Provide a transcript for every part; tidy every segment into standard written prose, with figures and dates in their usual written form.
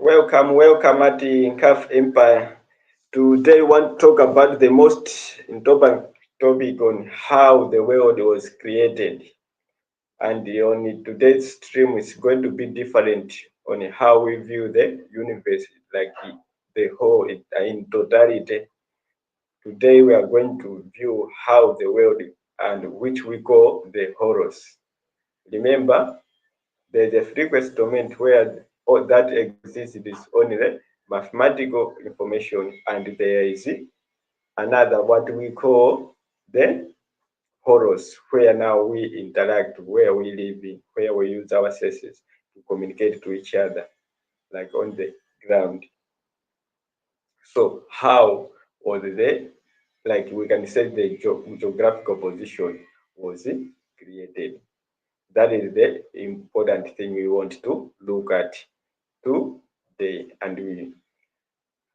Welcome at the Nkaf Empire. Today, we want to talk about the most important topic on how the world was created. And on today's stream, is going to be different on how we view the universe, like the whole in totality. Today, we are going to view how the world and which we call the horus. Remember, there's a frequency domain where all that exists is only mathematical information, and there is another what we call the horos, where now we interact, where we live in, where we use our senses to communicate to each other, like on the ground. So how was the, like we can say, the geographical position was created? That is the important thing we want to look at today. And we,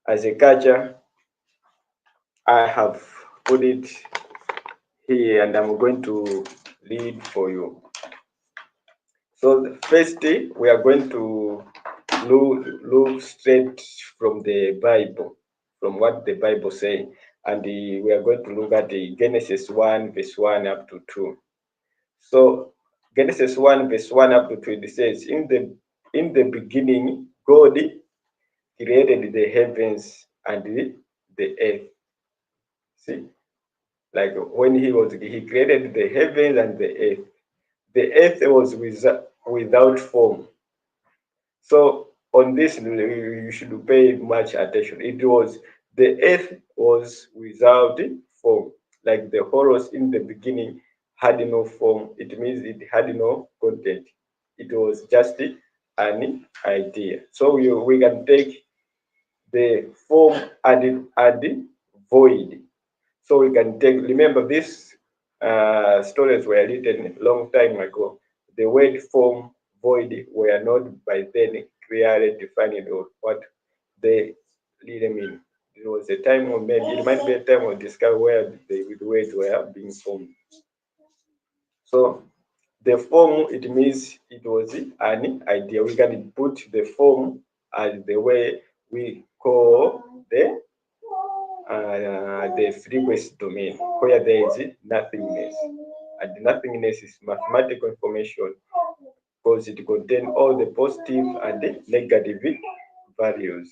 as a culture, I have put it here and I'm going to read for you. So first, we are going to look straight from the Bible, from what the Bible says, and we are going to look at the Genesis 1, verse 1 up to 2. So Genesis 1, verse 1 up to 2, it says, in the beginning, God created the heavens and the earth. See, like when he created the heavens and the earth. The earth was without form. So on this, you should pay much attention. The earth was without form. Like the horus in the beginning had no form. It means it had no content. It was just an idea. So we can take the form and void. So we can take, remember these stories were written a long time ago. The word form, void were not by then clearly defined or what they really mean. There was a time when maybe it might be a time of discovery where the words were being formed. So the form, it means it was an idea. We can put the form as the way we call the frequency domain, where there is nothingness. And nothingness is mathematical information because it contains all the positive and the negative values.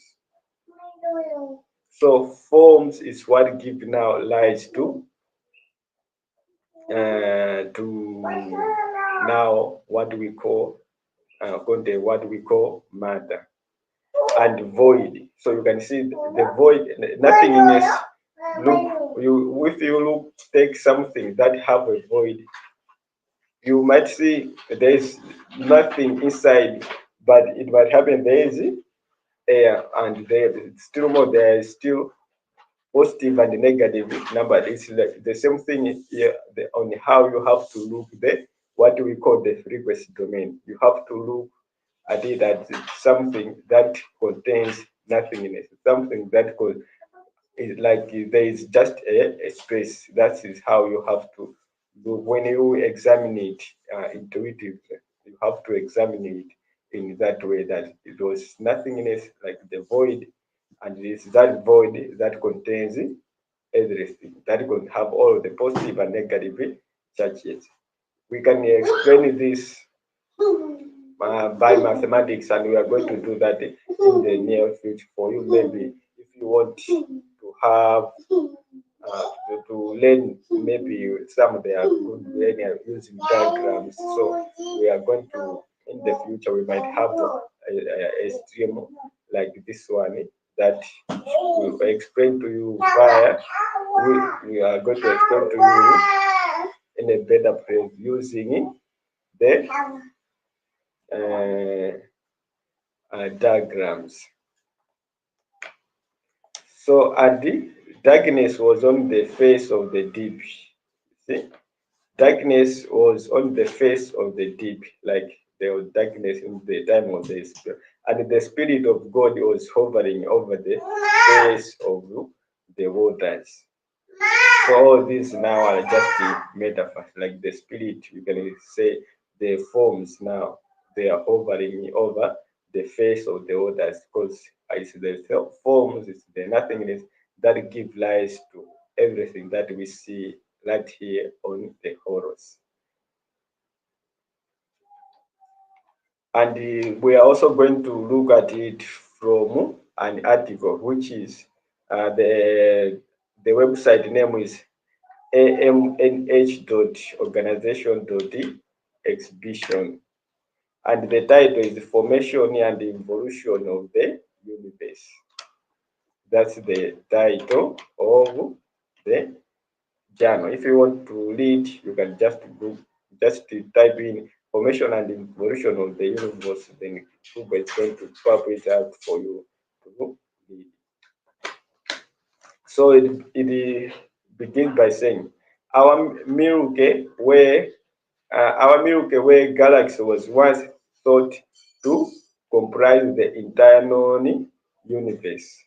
So forms is what give now rise to now what we call what we call matter and void. So you can see the void, nothingness. Look, if you look, take something that have a void, you might see there is nothing inside, but it might happen there is air, and there still more. There is still positive and negative number. It's like the same thing here on how you have to look the what we call the frequency domain. You have to look at it as something that contains nothingness, something that is like there is just a space. That is how you have to look when you examine it intuitively. You have to examine it in that way that it was nothingness, like the void, and it is that void that contains everything, that could have all the positive and negative charges. We can explain this by mathematics, and we are going to do that in the near future for you. Maybe if you want to have to learn, maybe some they are good learning using diagrams. So we are going to, in the future, we might have a stream like this one that will explain to you via. We are going to explain to you in a better place using the diagrams. So, and the darkness was on the face of the deep. See, darkness was on the face of the deep, like there was darkness in the time of the spirit, and the spirit of God was hovering over the face of the waters. So all these now are just the metaphors, like the spirit. You can say the forms now they are hovering over the face of the waters, because it's the forms, it's the nothingness that give rise to everything that we see right here on the Horos. And we are also going to look at it from an article, which is the website name is amnh.organization.exhibition, and the title is Formation and Evolution of the Universe. That's the title of the journal. If you want to read, you can just type in Formation and Evolution of the Universe, then Google is going to pop it out for you to read. So it begins by saying, our Milky Way galaxy was once thought to comprise the entire known universe.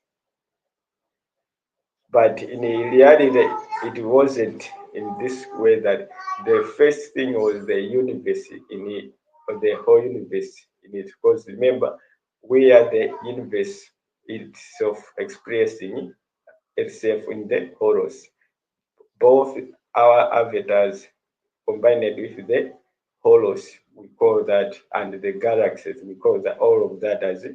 But in reality, it wasn't in this way. That the first thing was the universe in it, or the whole universe in it. Because remember, we are the universe itself expressing itself in the Horos. Both our avatars combined with the Horos, we call that, and the galaxies, we call that, all of that as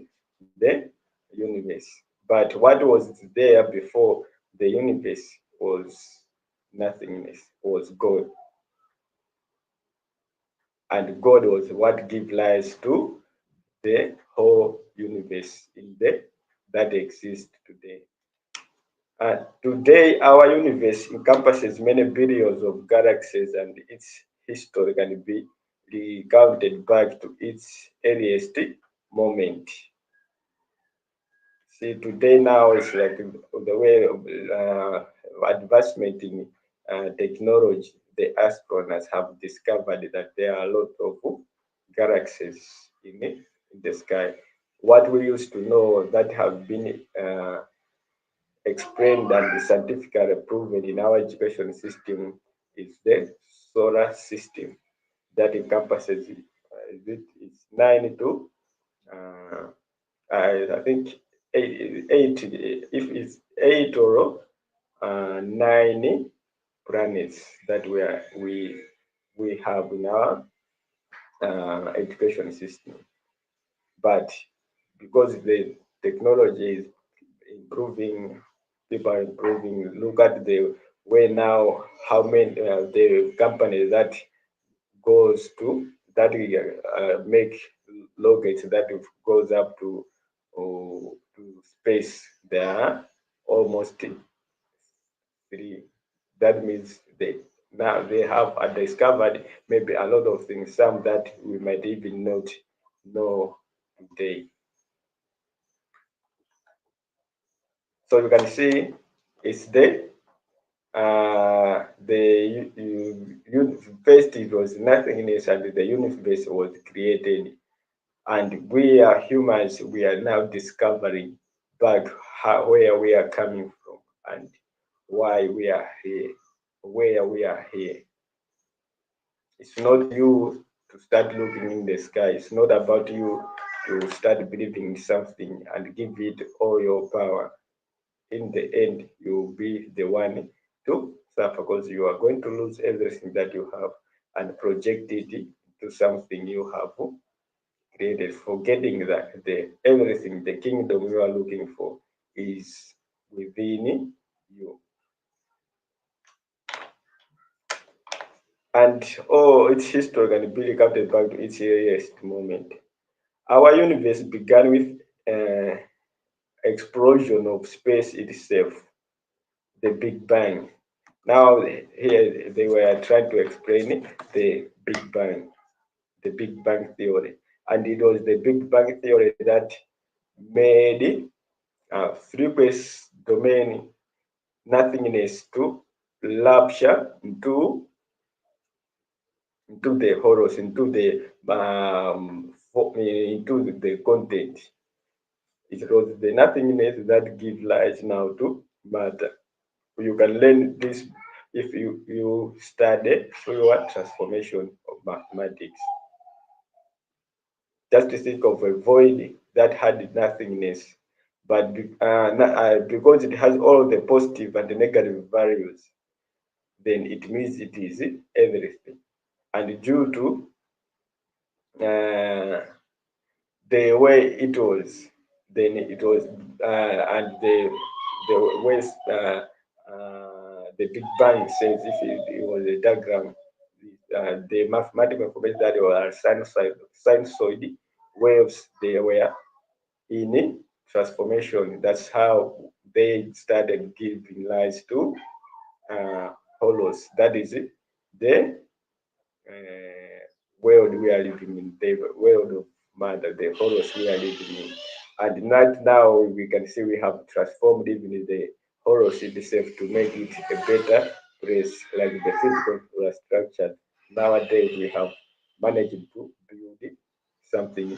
the universe. But what was there before the universe was nothingness, was God. And God was what gave rise to the whole universe in that exists today. Today, our universe encompasses many billions of galaxies, and its history can be recounted back to its earliest moment. See, today now it's like the way of advancement in technology. The astronomers have discovered that there are a lot of galaxies in the sky. What we used to know that have been explained and scientifically proven in our education system is the solar system that encompasses it's 9 to I think eight, if it's 8 or 9 planets that we have in our education system. But because the technology is improving, people are improving. Look at the way now, how many the companies that goes to that make rockets that goes up to space. They are almost 3. That means now they have discovered maybe a lot of things, some that we might even not know today. So you can see it's there. First it was nothingness, and the universe was created, and we are humans. We are now discovering back where we are coming from and why we are here, where we are here. It's not you to start looking in the sky. It's not about you to start believing in something and give it all your power. In the end, you'll be the one to suffer, because you are going to lose everything that you have and project it into something you have created, forgetting that everything, the kingdom you are looking for, is within you. And its history can be recounted back to its earliest moment. Our universe began with explosion of space itself, the Big Bang. Now here they were trying to explain the Big Bang, the Big Bang theory, and it was the Big Bang theory that made frequency domain nothingness to rupture into the Horos, into the content. It was the nothingness that gives rise now to matter. You can learn this if you study Fourier transformation of mathematics. Just to think of a void that had nothingness. But because it has all the positive and the negative values, then it means it is everything. And due to the way it was, then it was, and the way the Big Bang says, if it was a diagram, the mathematical information that were sinusoid waves, they were in transformation. That's how they started giving rise to holos. That is it. The world we are living in, the world of matter, the holos we are living in. And not now we can see we have transformed even the holos itself to make it a better place, like the physical structure. Nowadays we have managed to build something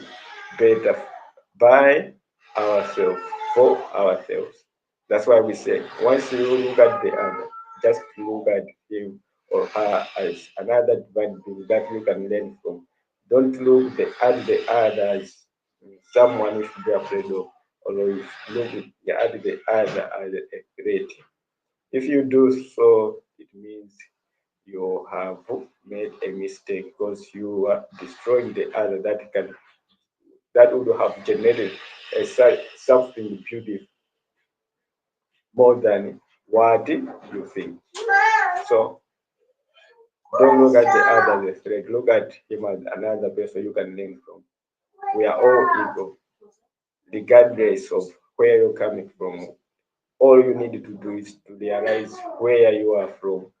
better by ourselves, for ourselves. That's why we say once you look at the other, just look at him or her as another divine being that you can learn from. Don't look at the other as someone you should be afraid of, or look at the other as a threat. If you do so, it means you have made a mistake because you are destroying the other that would have generated something beautiful more than what you think. So don't look at the other as a threat. Look at him as another person you can learn from. We are all equal, regardless of where you're coming from. All you need to do is to realize where you are from,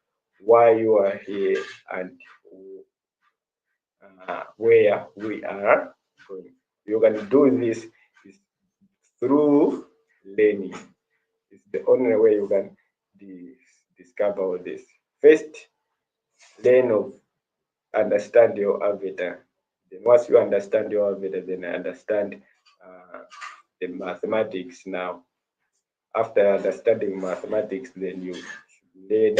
why you are here, and where we are going. You can do this is through learning. It's the only way you can discover all this. First, learn of understand your avatar. Then once you understand your avatar, then I understand the mathematics now. After understanding mathematics, then you learn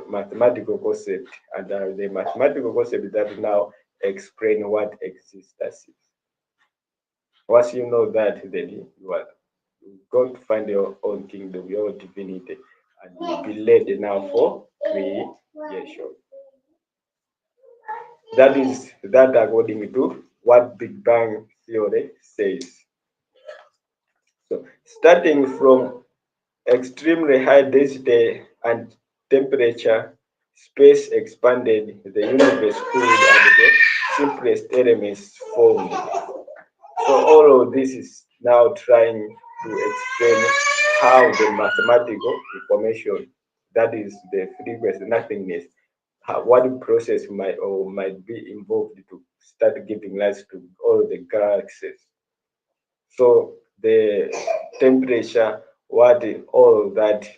mathematical concept, and the mathematical concept that now explain what existence is. Once you know that, then you are going to find your own kingdom, your own divinity, and you'll be led now for creation. That is that according to what Big Bang theory says. So starting from extremely high density and temperature, space expanded, the universe cooled, and the simplest elements formed. So all of this is now trying to explain how the mathematical information, that is the frequency, nothingness, what process might be involved to start giving rise to all the galaxies. So the temperature, all that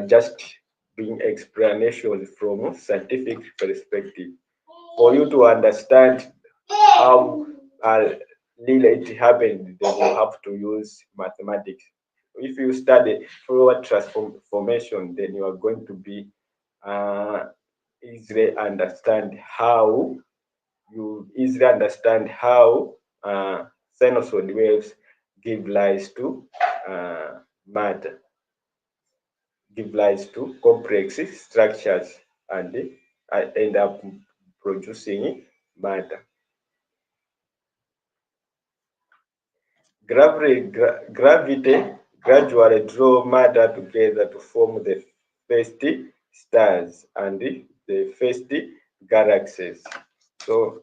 just being explanations from scientific perspective. For you to understand how really it happened, they will have to use mathematics. If you study forward transformation, then you are going to be easily understand how uh, sinusoid waves give rise to matter, give rise to complex structures, and end up producing matter. Gravity gradually draw matter together to form the first stars and the first galaxies. So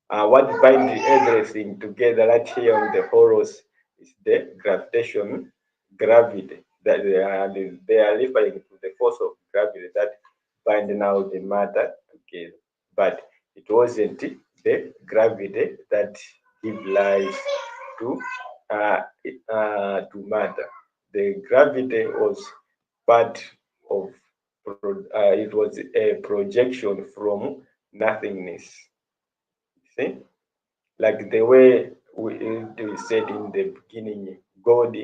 what binds everything together right here on the horos is the gravity. That they are referring to the force of gravity that bind now the matter together. But it wasn't the gravity that give rise to matter. The gravity was part of it was a projection from nothingness. See, like the way we said in the beginning, God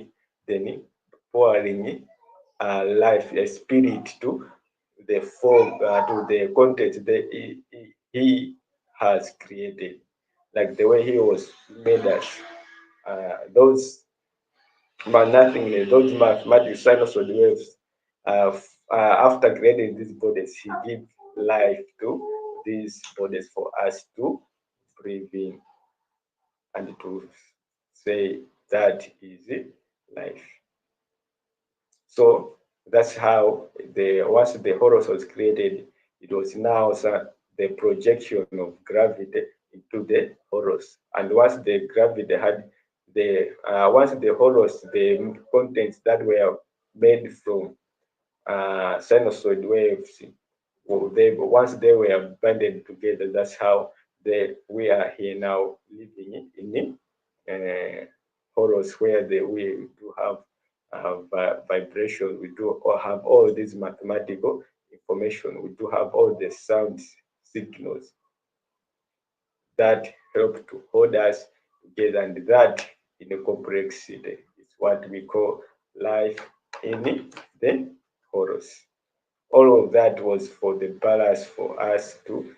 then pouring life, a spirit to the form, to the content that he has created. like the way he was made us. Those but nothingness, those mathematical sinusoid waves, after creating these bodies, he gives life to these bodies for us to breathe in and to say that is life. So that's how the once the horus was created, it was now the projection of gravity into the horus. And once the gravity had the once the horus, the contents that were made from sinusoid waves, well, they once they were banded together, that's how we are here now living in horus where we do have vibration, we do have all this mathematical information, we do have all the sound signals that help to hold us together, and that in a complexity is what we call life in the horus. All of that was for the balance for us to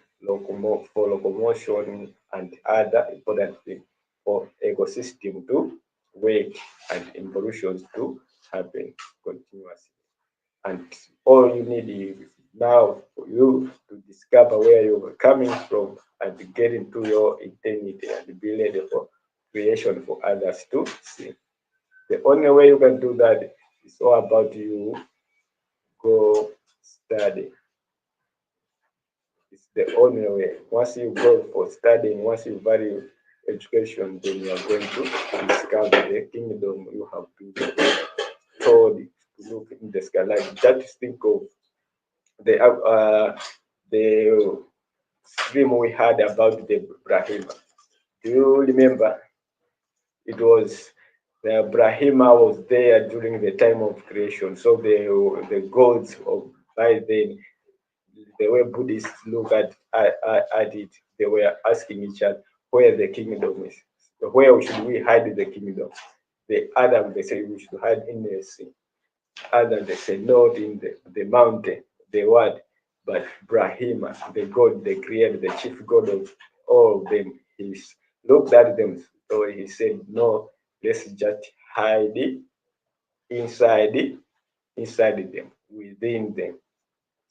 for locomotion and other important things for ecosystem to work and evolutions to happen continuously. And all you need is now for you to discover where you're coming from and to get into your eternity and be ready for creation for others to see. The only way you can do that is all about you go study. It's the only way. Once you go for studying, once you value education, then you are going to discover the kingdom you have been told to look in the sky. Like just think of the dream we had about the Brahima. Do you remember? It was the Brahima was there during the time of creation. So the gods of by then, the way Buddhists look at it, they were asking each other where the kingdom is. Where should we hide the kingdom? The Adam, they say we should hide in the sea. Adam, they say not in the mountain, the word. But Brahma, the God, the creator, the chief God of all of them, he looked at them. So he said, no, let's just hide it inside inside them, within them.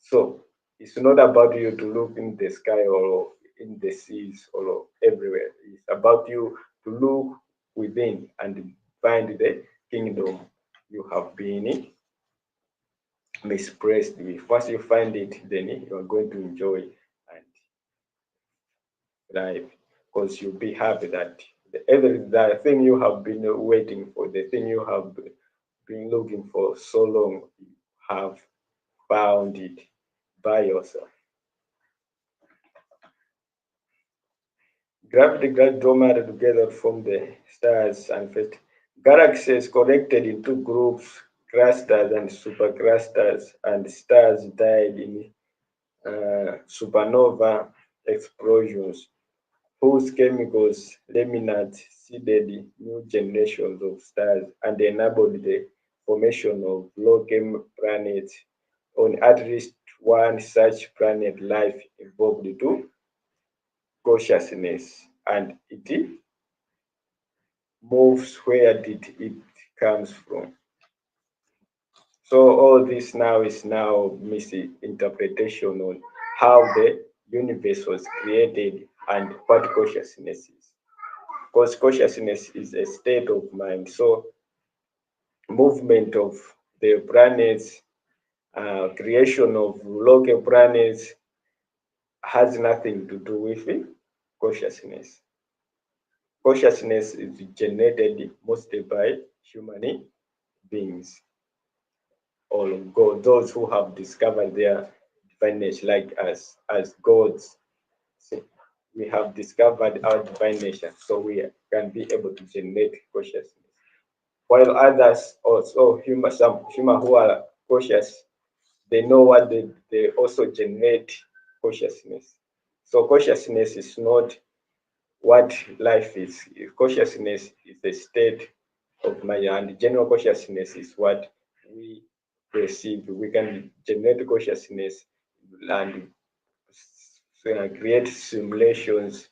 So it's not about you to look in the sky or in the seas or everywhere. It's about you to look within and find the kingdom you have been misplaced with. Once you find it, then you are going to enjoy and thrive because you'll be happy that the thing you have been waiting for, the thing you have been looking for so long, you have found it by yourself. Gravity got matter together from the stars and first galaxies connected into groups, clusters and superclusters, and stars died in supernova explosions, whose chemicals luminate seeded new generations of stars and enabled the formation of low-chem planets. On at least one such planet, life evolved to consciousness, and it moves where did it comes from. So all this now is now misinterpretation on how the universe was created and what consciousness is. Because consciousness is a state of mind. So movement of the planets, creation of local planets has nothing to do with consciousness. Consciousness is generated mostly by human beings or God, those who have discovered their divine nature, like us as gods. See, we have discovered our divine nature, so we can be able to generate consciousness. While others also some human who are conscious, they know what they also generate consciousness. So consciousness is not what life is. Consciousness is a state of mind, and general consciousness is what we perceive. We can generate consciousness and create simulations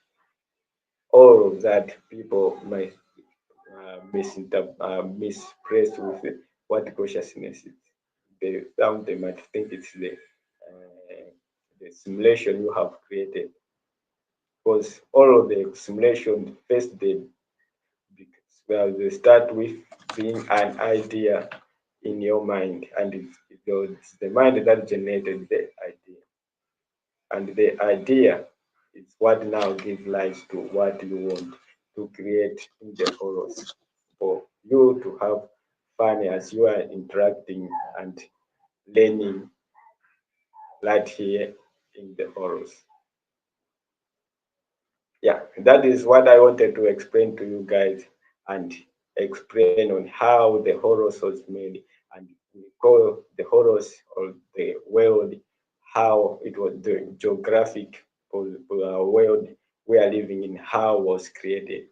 all of that people might misplace with what consciousness is. They might think it's the simulation you have created, because all of the simulation first they start with being an idea in your mind, and it's the mind that generated the idea, and the idea is what now gives rise to what you want to create in the horus, for you to have fun as you are interacting and learning right here in the horus. Yeah, that is what I wanted to explain to you guys, and explain on how the horus was made, and we call the horus or the world how it was, the geographic world we are living in, how was created.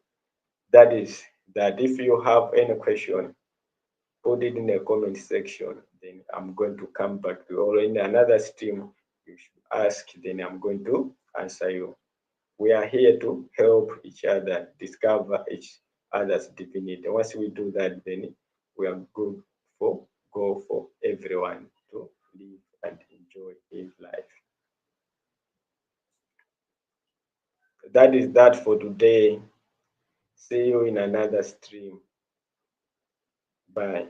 That is that. If you have any question, put it in the comment section. Then I'm going to come back to you, or in another stream you should ask. Then I'm going to answer you. We are here to help each other discover each other's divinity. Once we do that, then we are good for go for everyone to live and enjoy his life. That is that for today. See you in another stream. Bye.